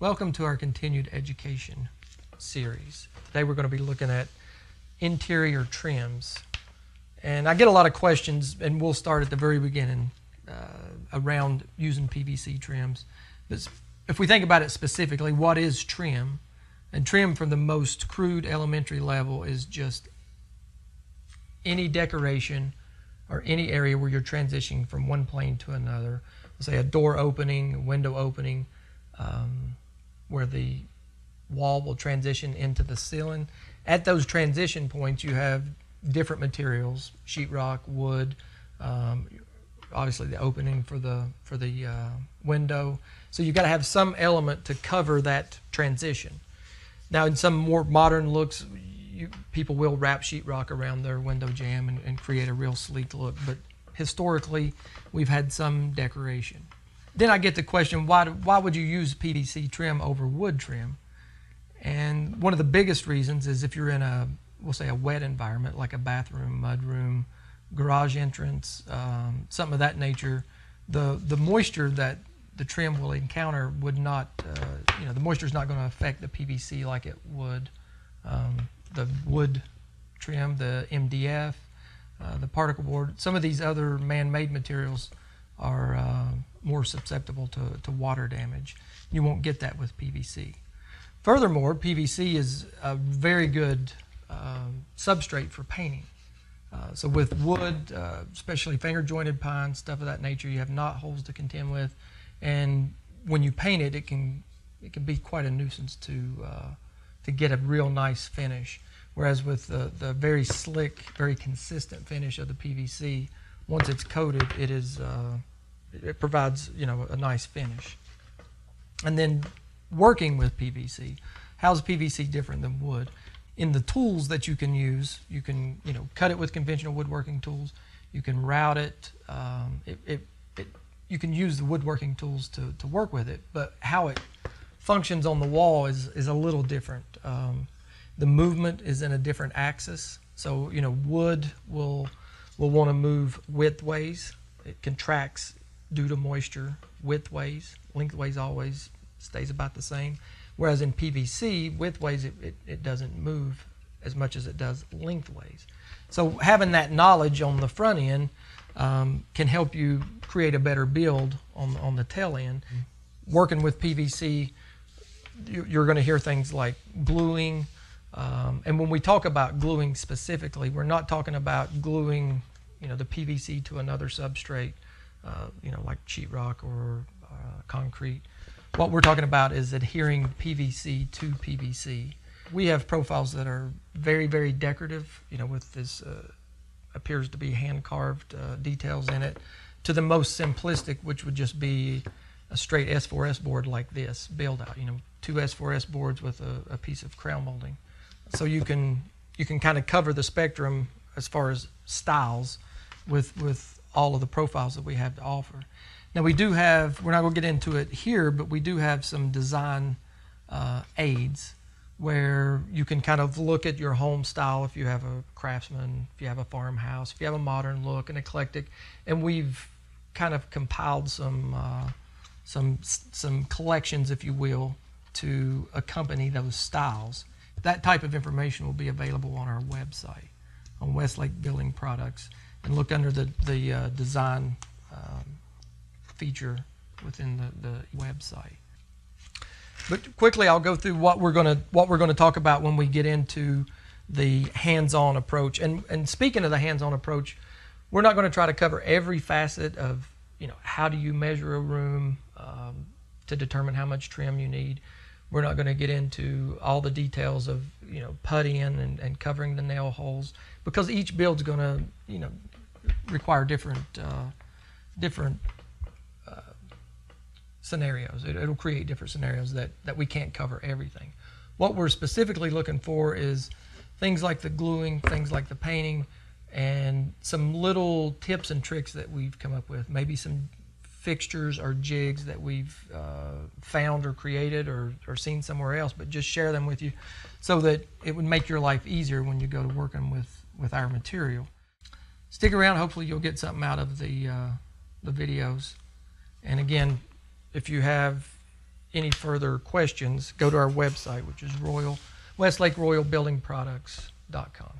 Welcome to our continued education series. Today we're going to be looking at interior trims. And I get a lot of questions, and we'll start at the very beginning around using PVC trims. But if we think about it specifically, what is trim? And trim from the most crude elementary level is just any decoration or any area where you're transitioning from one plane to another. Let's say a door opening, a window opening, where the wall will transition into the ceiling. At those transition points, you have different materials: sheetrock, wood, obviously the opening for the window. So you've got to have some element to cover that transition. Now, in some more modern looks, people will wrap sheetrock around their window jamb and create a real sleek look. But historically, we've had some decoration. Then I get the question, why would you use PVC trim over wood trim? And one of the biggest reasons is if you're in we'll say a wet environment, like a bathroom, mudroom, garage entrance, something of that nature, the moisture that the trim will encounter would not, the moisture is not going to affect the PVC like it would the wood trim, the MDF, the particle board. Some of these other man-made materials are more susceptible to water damage. You won't get that with PVC. Furthermore, PVC is a very good substrate for painting. So with wood, especially finger jointed pine, stuff of that nature, you have knot holes to contend with, and when you paint it, it can be quite a nuisance to get a real nice finish. Whereas with the very slick, very consistent finish of the PVC, once it's coated, it provides a nice finish. And then working with PVC, how's PVC different than wood? In the tools that you can use, you can cut it with conventional woodworking tools. You can route it. You can use the woodworking tools to work with it, but how it functions on the wall is a little different. The movement is in a different axis. So wood will want to move widthways. It contracts due to moisture widthways. Lengthways always stays about the same. Whereas in PVC, widthways, it doesn't move as much as it does lengthways. So having that knowledge on the front end can help you create a better build on the tail end. Working with PVC, you're going to hear things like gluing. And when we talk about gluing specifically, we're not talking about gluing the PVC to another substrate, like sheetrock or concrete. What we're talking about is adhering PVC to PVC. We have profiles that are very, very decorative, with this appears to be hand-carved details in it, to the most simplistic, which would just be a straight S4S board like this, build out, two S4S boards with a piece of crown molding. So you can kind of cover the spectrum as far as styles with all of the profiles that we have to offer. Now we do have, we're not going to get into it here, but we do have some design aids where you can kind of look at your home style if you have a craftsman, if you have a farmhouse, if you have a modern look, an eclectic, and we've kind of compiled some collections, if you will, to accompany those styles. That type of information will be available on our website, on Westlake Building Products, and look under the design feature within the website. But quickly, I'll go through what we're going to talk about when we get into the hands-on approach. And speaking of the hands-on approach, we're not going to try to cover every facet of how do you measure a room to determine how much trim you need. We're not going to get into all the details of putty in and covering the nail holes, because each build's going to require different scenarios. It'll create different scenarios that we can't cover everything. What we're specifically looking for is things like the gluing, things like the painting, and some little tips and tricks that we've come up with. Maybe some fixtures or jigs that we've found or created or seen somewhere else, but just share them with you so that it would make your life easier when you go to working with our material. Stick around. Hopefully you'll get something out of the videos. And again, if you have any further questions, go to our website, which is Westlake Royal Building Products.com.